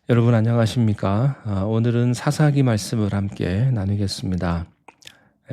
여러분 안녕하십니까? 오늘은 사사기 말씀을 함께 나누겠습니다.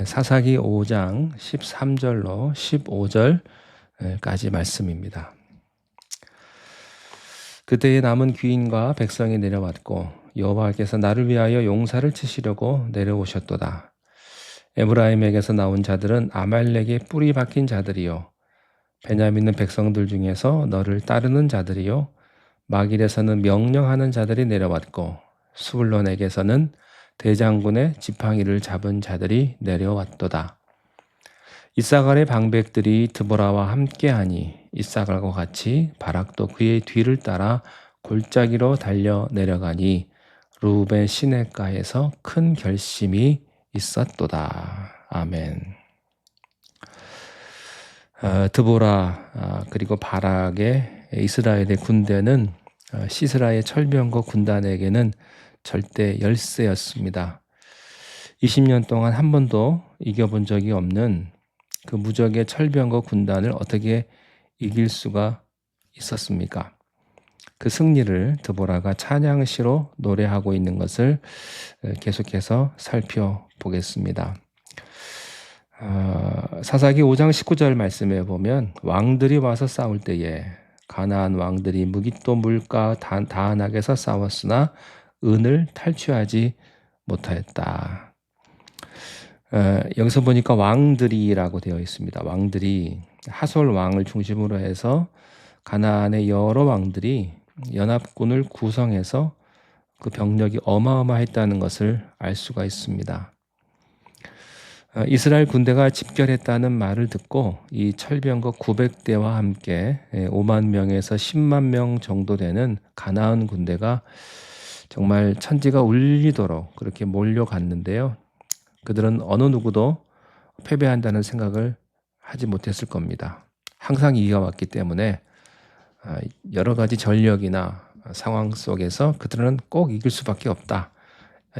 사사기 5장 13절로 15절까지 말씀입니다. 그때에 남은 귀인과 백성이 내려왔고 여호와께서 나를 위하여 용사를 치시려고 내려오셨도다. 에브라임에게서 나온 자들은 아말렉의 뿌리 박힌 자들이요 베냐민은 백성들 중에서 너를 따르는 자들이요 마길에서는 명령하는 자들이 내려왔고 스불론에게서는 대장군의 지팡이를 잡은 자들이 내려왔도다. 이사갈의 방백들이 드보라와 함께하니 이사갈과 같이 바락도 그의 뒤를 따라 골짜기로 달려 내려가니 루벤 시냇가에서 큰 결심이 있었도다. 아멘. 드보라 그리고 바락의 이스라엘의 군대는 시스라의 철병거 군단에게는 절대 열세였습니다. 20년 동안 한 번도 이겨본 적이 없는 그 무적의 철병거 군단을 어떻게 이길 수가 있었습니까? 그 승리를 드보라가 찬양시로 노래하고 있는 것을 계속해서 살펴보겠습니다. 사사기 5장 19절 말씀에 보면 왕들이 와서 싸울 때에 가나안 왕들이 무깃도 물가 다한악에서 싸웠으나 은을 탈취하지 못하였다. 여기서 보니까 왕들이라고 되어 있습니다. 왕들이 하솔 왕을 중심으로 해서 가나안의 여러 왕들이 연합군을 구성해서 그 병력이 어마어마했다는 것을 알 수가 있습니다. 이스라엘 군대가 집결했다는 말을 듣고 이 철병거 900대와 함께 5만 명에서 10만 명 정도 되는 가나안 군대가 정말 천지가 울리도록 그렇게 몰려갔는데요. 그들은 어느 누구도 패배한다는 생각을 하지 못했을 겁니다. 항상 이겨왔기 때문에 여러 가지 전력이나 상황 속에서 그들은 꼭 이길 수밖에 없다.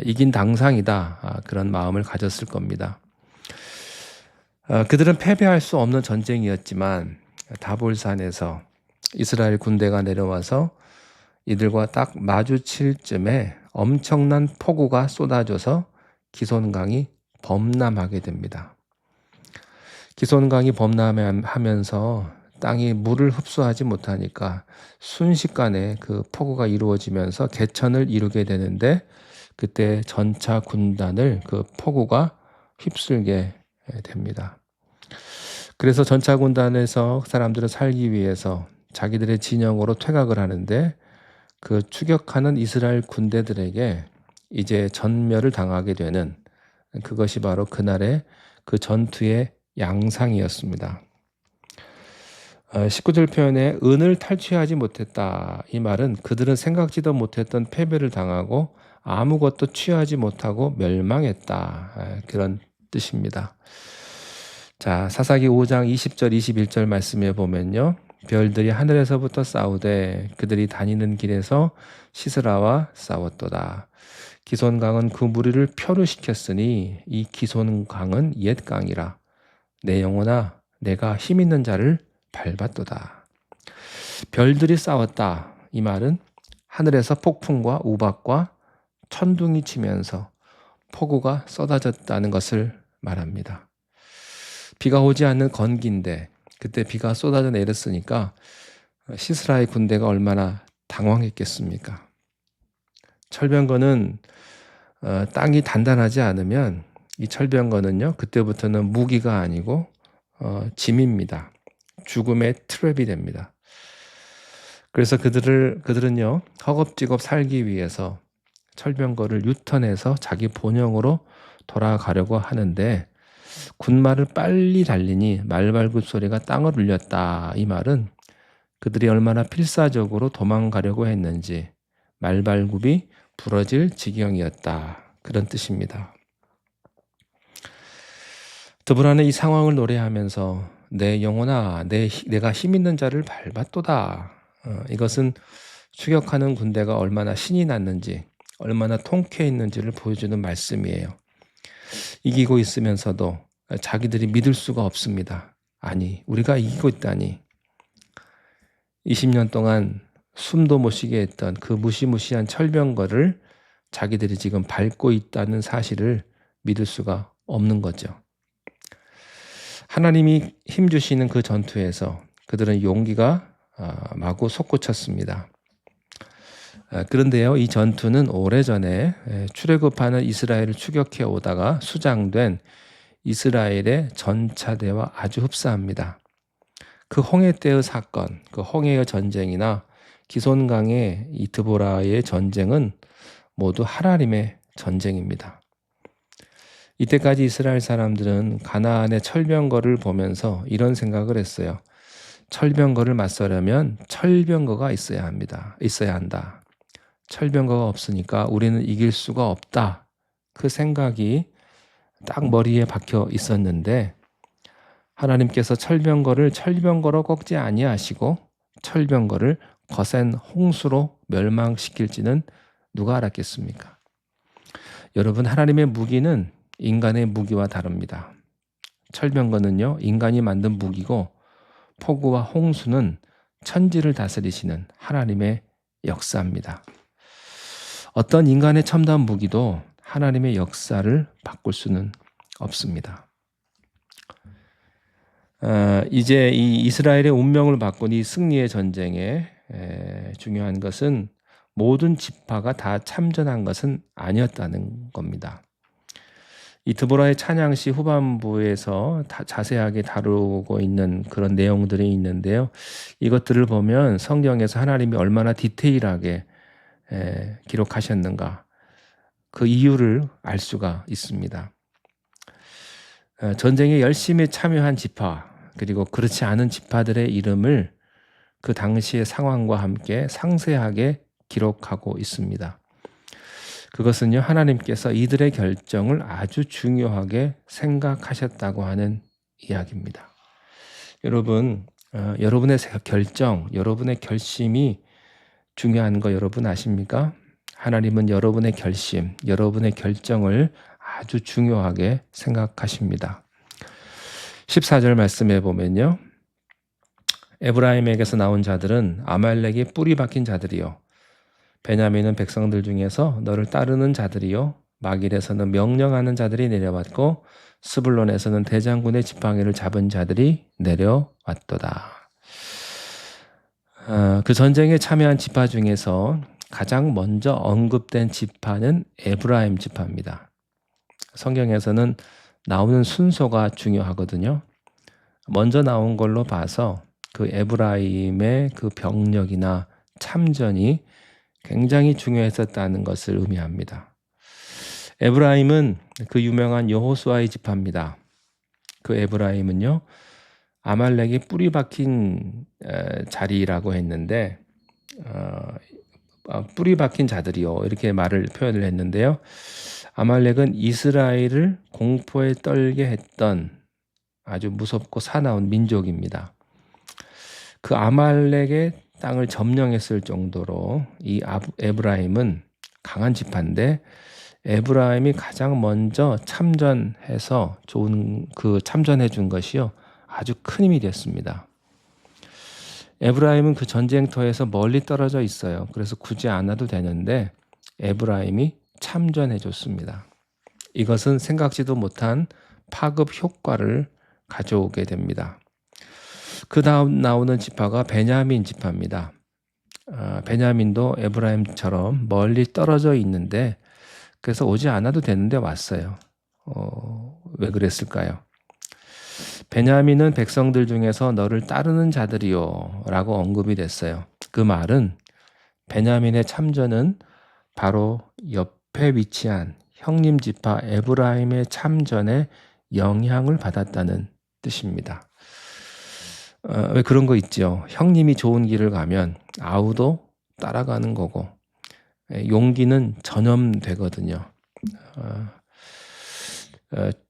이긴 당상이다. 그런 마음을 가졌을 겁니다. 그들은 패배할 수 없는 전쟁이었지만 다볼산에서 이스라엘 군대가 내려와서 이들과 딱 마주칠 쯤에 엄청난 폭우가 쏟아져서 기손강이 범람하게 됩니다. 기손강이 범람하면서 땅이 물을 흡수하지 못하니까 순식간에 그 폭우가 이루어지면서 개천을 이루게 되는데 그때 전차 군단을 그 폭우가 휩쓸게 됩니다. 그래서 전차 군단에서 사람들은 살기 위해서 자기들의 진영으로 퇴각을 하는데 그 추격하는 이스라엘 군대들에게 이제 전멸을 당하게 되는 그것이 바로 그날의 그 전투의 양상이었습니다. 19절 표현에 은을 탈취하지 못했다. 이 말은 그들은 생각지도 못했던 패배를 당하고 아무것도 취하지 못하고 멸망했다. 그런 뜻입니다. 자, 사사기 5장 20절 21절 말씀에 보면요. 별들이 하늘에서부터 싸우되 그들이 다니는 길에서 시스라와 싸웠도다. 기손강은 그 무리를 표류시켰으니 이 기손강은 옛 강이라. 내 영혼아 내가 힘 있는 자를 밟았도다. 별들이 싸웠다. 이 말은 하늘에서 폭풍과 우박과 천둥이 치면서 폭우가 쏟아졌다는 것을 말합니다. 비가 오지 않는 건기인데 그때 비가 쏟아져 내렸으니까 시스라의 군대가 얼마나 당황했겠습니까? 철병거는 땅이 단단하지 않으면 이 철병거는요 그때부터는 무기가 아니고 짐입니다. 죽음의 트랩이 됩니다. 그래서 그들은요 허겁지겁 살기 위해서 철병거를 유턴해서 자기 본영으로 돌아가려고 하는데 군말을 빨리 달리니 말발굽 소리가 땅을 울렸다. 이 말은 그들이 얼마나 필사적으로 도망가려고 했는지 말발굽이 부러질 지경이었다. 그런 뜻입니다. 드보라는 이 상황을 노래하면서 내 영혼아 내가 힘 있는 자를 밟았도다. 이것은 추격하는 군대가 얼마나 신이 났는지 얼마나 통쾌해 있는지를 보여주는 말씀이에요. 이기고 있으면서도 자기들이 믿을 수가 없습니다. 아니, 우리가 이기고 있다니. 20년 동안 숨도 못 쉬게 했던 그 무시무시한 철병거를 자기들이 지금 밟고 있다는 사실을 믿을 수가 없는 거죠. 하나님이 힘주시는 그 전투에서 그들은 용기가 마구 솟구쳤습니다. 그런데요, 이 전투는 오래전에 출애굽하는 이스라엘을 추격해 오다가 수장된 이스라엘의 전차대와 아주 흡사합니다. 그 홍해 때의 사건, 그 홍해의 전쟁이나 기손강의 이 드보라의 전쟁은 모두 하나님의 전쟁입니다. 이때까지 이스라엘 사람들은 가나안의 철병거를 보면서 이런 생각을 했어요. 철병거를 맞서려면 철병거가 있어야 한다. 철병거가 없으니까 우리는 이길 수가 없다. 그 생각이 딱 머리에 박혀 있었는데 하나님께서 철병거를 철병거로 꺾지 아니하시고 철병거를 거센 홍수로 멸망시킬지는 누가 알았겠습니까? 여러분, 하나님의 무기는 인간의 무기와 다릅니다. 철병거는요, 인간이 만든 무기고 폭우와 홍수는 천지를 다스리시는 하나님의 역사입니다. 어떤 인간의 첨단 무기도 하나님의 역사를 바꿀 수는 없습니다. 이제 이 이스라엘의 운명을 바꾼 이 승리의 전쟁에 중요한 것은 모든 지파가 다 참전한 것은 아니었다는 겁니다. 이 드보라의 찬양시 후반부에서 자세하게 다루고 있는 그런 내용들이 있는데요. 이것들을 보면 성경에서 하나님이 얼마나 디테일하게 기록하셨는가, 그 이유를 알 수가 있습니다. 전쟁에 열심히 참여한 지파, 그리고 그렇지 않은 지파들의 이름을 그 당시의 상황과 함께 상세하게 기록하고 있습니다. 그것은요, 하나님께서 이들의 결정을 아주 중요하게 생각하셨다고 하는 이야기입니다. 여러분, 여러분의 결정, 여러분의 결심이 중요한 거 여러분 아십니까? 하나님은 여러분의 결심, 여러분의 결정을 아주 중요하게 생각하십니다. 14절 말씀에 보면요, 에브라임에게서 나온 자들은 아말렉의 뿌리 박힌 자들이요, 베냐민은 백성들 중에서 너를 따르는 자들이요, 마길에서는 명령하는 자들이 내려왔고 스불론에서는 대장군의 지팡이를 잡은 자들이 내려왔도다. 그 전쟁에 참여한 지파 중에서 가장 먼저 언급된 지파는 에브라임 지파입니다. 성경에서는 나오는 순서가 중요하거든요. 먼저 나온 걸로 봐서 그 에브라임의 그 병력이나 참전이 굉장히 중요했었다는 것을 의미합니다. 에브라임은 그 유명한 여호수아의 지파입니다. 그 에브라임은요, 아말렉이 뿌리 박힌 자리라고 했는데 뿌리 박힌 자들이요, 이렇게 표현을 했는데요. 아말렉은 이스라엘을 공포에 떨게 했던 아주 무섭고 사나운 민족입니다. 그 아말렉의 땅을 점령했을 정도로 이 에브라임은 강한 지파인데, 에브라임이 가장 먼저 참전해서 참전해 준 것이요, 아주 큰 힘이 됐습니다. 에브라임은 그 전쟁터에서 멀리 떨어져 있어요. 그래서 굳이 안 와도 되는데 에브라임이 참전해 줬습니다. 이것은 생각지도 못한 파급 효과를 가져오게 됩니다. 그 다음 나오는 지파가 베냐민 지파입니다. 베냐민도 에브라임처럼 멀리 떨어져 있는데, 그래서 오지 않아도 되는데 왔어요. 왜 그랬을까요? 베냐민은 백성들 중에서 너를 따르는 자들이요 라고 언급이 됐어요. 그 말은 베냐민의 참전은 바로 옆에 위치한 형님 지파 에브라임의 참전에 영향을 받았다는 뜻입니다. 왜 그런 거 있죠? 형님이 좋은 길을 가면 아우도 따라가는 거고, 용기는 전염되거든요.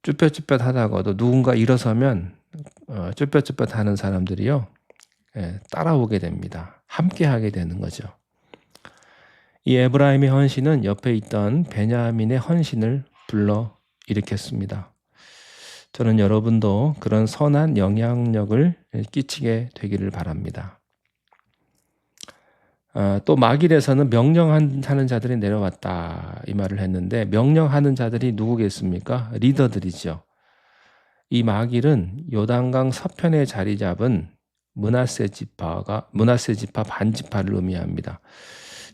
쭈뼛쭈뼛하다가도 누군가 일어서면 쭈뼛쭈뼛하는 사람들이요, 따라오게 됩니다. 함께하게 되는 거죠. 이 에브라임의 헌신은 옆에 있던 베냐민의 헌신을 불러 일으켰습니다. 저는 여러분도 그런 선한 영향력을 끼치게 되기를 바랍니다. 또 마길에서는 명령하는 자들이 내려왔다 이 말을 했는데 명령하는 자들이 누구겠습니까? 리더들이죠. 이 마길은 요단강 서편에 자리 잡은 므낫세 지파 반지파를 의미합니다.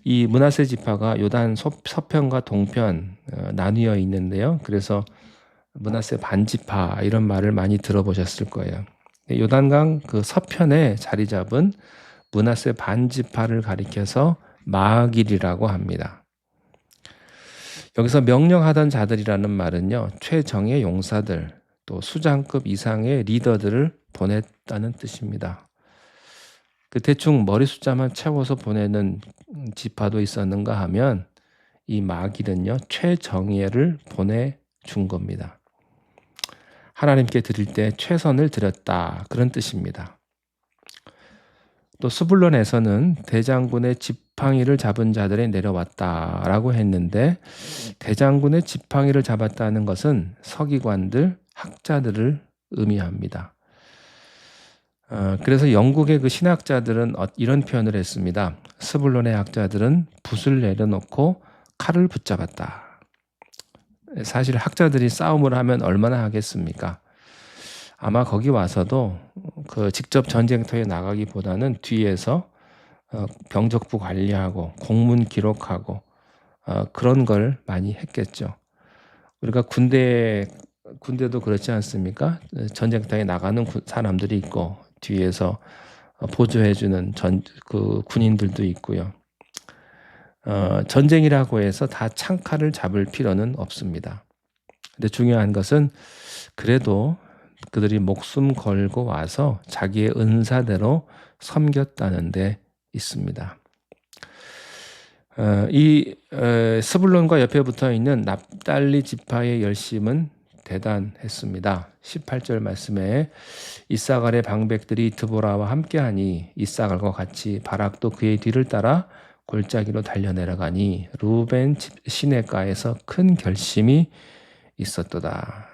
이 므낫세 지파가 요단 서편과 동편 나뉘어 있는데요. 그래서 므낫세 반지파 이런 말을 많이 들어보셨을 거예요. 요단강 그 서편에 자리 잡은 므낫세 반지파를 가리켜서 마길이라고 합니다. 여기서 명령하던 자들이라는 말은요, 최정예 용사들, 또 수장급 이상의 리더들을 보냈다는 뜻입니다. 그 대충 머리 숫자만 채워서 보내는 지파도 있었는가 하면 이 마길은요, 최정예를 보내준 겁니다. 하나님께 드릴 때 최선을 드렸다 그런 뜻입니다. 또 스불론에서는 대장군의 지팡이를 잡은 자들이 내려왔다라고 했는데 대장군의 지팡이를 잡았다는 것은 서기관들, 학자들을 의미합니다. 그래서 영국의 그 신학자들은 이런 표현을 했습니다. 스불론의 학자들은 붓을 내려놓고 칼을 붙잡았다. 사실 학자들이 싸움을 하면 얼마나 하겠습니까? 아마 거기 와서도 그 직접 전쟁터에 나가기보다는 뒤에서 병적부 관리하고 공문 기록하고 그런 걸 많이 했겠죠. 우리가 군대도 그렇지 않습니까? 전쟁터에 나가는 사람들이 있고 뒤에서 보조해주는 그 군인들도 있고요. 전쟁이라고 해서 다 창칼을 잡을 필요는 없습니다. 근데 중요한 것은 그래도 그들이 목숨 걸고 와서 자기의 은사대로 섬겼다는 데 있습니다. 이 스불론과 옆에 붙어 있는 납달리 지파의 열심은 대단했습니다. 18절 말씀에 이사갈의 방백들이 드보라와 함께하니 이사갈과 같이 바락도 그의 뒤를 따라 골짜기로 달려내려가니 루벤 시내가에서 큰 결심이 있었도다.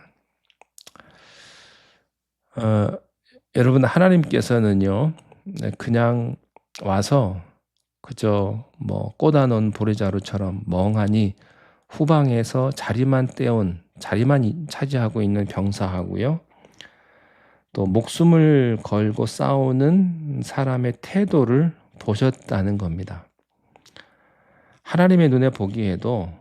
여러분 하나님께서는요 그냥 와서 그저 뭐 꽂아놓은 보리자루처럼 멍하니 후방에서 자리만 차지하고 있는 병사하고요. 또 목숨을 걸고 싸우는 사람의 태도를 보셨다는 겁니다. 하나님의 눈에 보기에도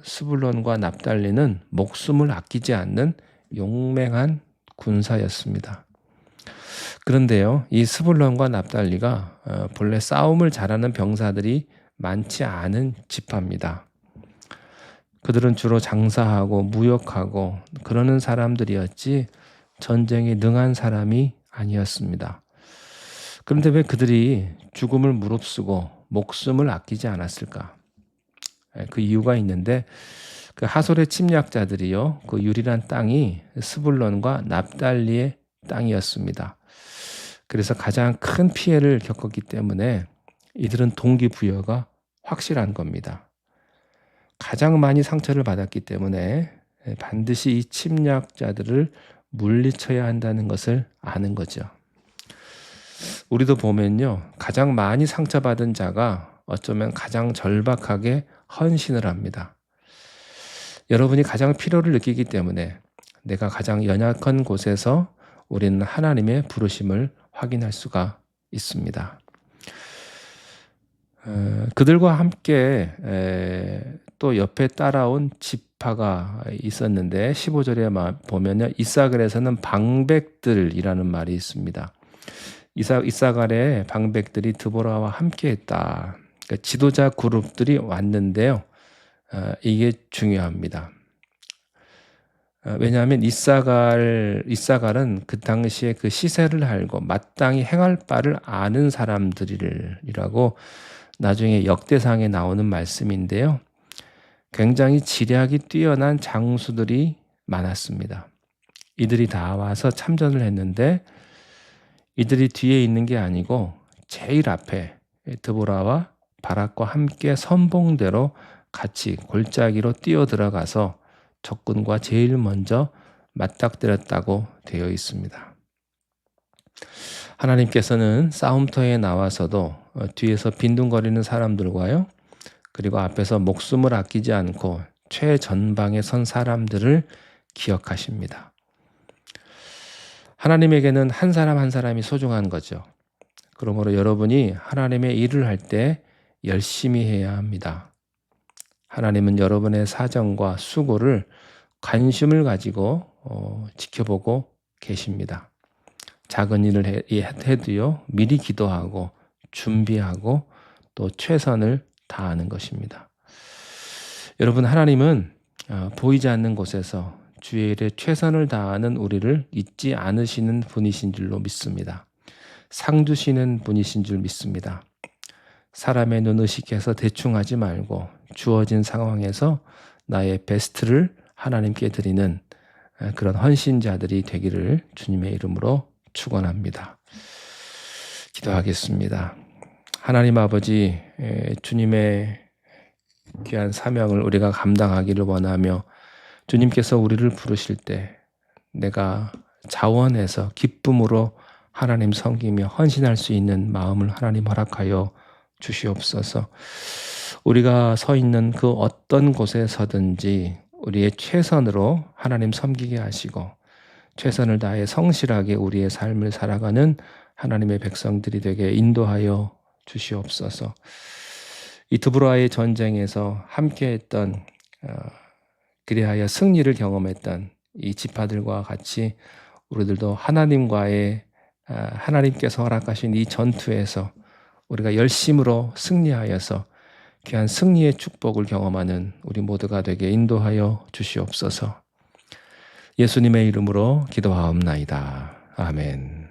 스불론과 납달리는 목숨을 아끼지 않는 용맹한 군사였습니다. 그런데요, 이 스불론과 납달리가 본래 싸움을 잘하는 병사들이 많지 않은 지파입니다. 그들은 주로 장사하고 무역하고 그러는 사람들이었지 전쟁에 능한 사람이 아니었습니다. 그런데 왜 그들이 죽음을 무릅쓰고 목숨을 아끼지 않았을까? 그 이유가 있는데 그 하솔의 침략자들이요, 그 유리한 땅이 스불론과 납달리의 땅이었습니다. 그래서 가장 큰 피해를 겪었기 때문에 이들은 동기부여가 확실한 겁니다. 가장 많이 상처를 받았기 때문에 반드시 이 침략자들을 물리쳐야 한다는 것을 아는 거죠. 우리도 보면요, 가장 많이 상처받은 자가 어쩌면 가장 절박하게 헌신을 합니다. 여러분이 가장 필요를 느끼기 때문에 내가 가장 연약한 곳에서 우리는 하나님의 부르심을 확인할 수가 있습니다. 그들과 함께 또 옆에 따라온 지파가 있었는데 15절에 보면요, 이사갈에서는 방백들이라는 말이 있습니다. 이사갈의 방백들이 드보라와 함께했다. 그러니까 지도자 그룹들이 왔는데요. 이게 중요합니다. 왜냐하면 이사갈은 그 당시에 그 시세를 알고 마땅히 행할 바를 아는 사람들이라고 나중에 역대상에 나오는 말씀인데요. 굉장히 지략이 뛰어난 장수들이 많았습니다. 이들이 다 와서 참전을 했는데 이들이 뒤에 있는 게 아니고 제일 앞에 드보라와 바락과 함께 선봉대로 같이 골짜기로 뛰어들어가서 적군과 제일 먼저 맞닥뜨렸다고 되어 있습니다. 하나님께서는 싸움터에 나와서도 뒤에서 빈둥거리는 사람들과요, 그리고 앞에서 목숨을 아끼지 않고 최전방에 선 사람들을 기억하십니다. 하나님에게는 한 사람 한 사람이 소중한 거죠. 그러므로 여러분이 하나님의 일을 할 때 열심히 해야 합니다. 하나님은 여러분의 사정과 수고를 관심을 가지고 지켜보고 계십니다. 작은 일을 해도요, 미리 기도하고 준비하고 또 최선을 다하는 것입니다. 여러분, 하나님은 보이지 않는 곳에서 주의 일에 최선을 다하는 우리를 잊지 않으시는 분이신 줄로 믿습니다. 상 주시는 분이신 줄 믿습니다. 사람의 눈 의식해서 대충 하지 말고 주어진 상황에서 나의 베스트를 하나님께 드리는 그런 헌신자들이 되기를 주님의 이름으로 축원합니다. 기도하겠습니다. 하나님 아버지, 주님의 귀한 사명을 우리가 감당하기를 원하며 주님께서 우리를 부르실 때 내가 자원해서 기쁨으로 하나님 섬기며 헌신할 수 있는 마음을 하나님 허락하여 주시옵소서. 우리가 서 있는 그 어떤 곳에 서든지 우리의 최선으로 하나님 섬기게 하시고 최선을 다해 성실하게 우리의 삶을 살아가는 하나님의 백성들이 되게 인도하여 주시옵소서. 이 드보라의 전쟁에서 함께했던 그리하여 승리를 경험했던 이 지파들과 같이 우리들도 하나님께서 허락하신 이 전투에서 우리가 열심으로 승리하여서 귀한 승리의 축복을 경험하는 우리 모두가 되게 인도하여 주시옵소서. 예수님의 이름으로 기도하옵나이다. 아멘.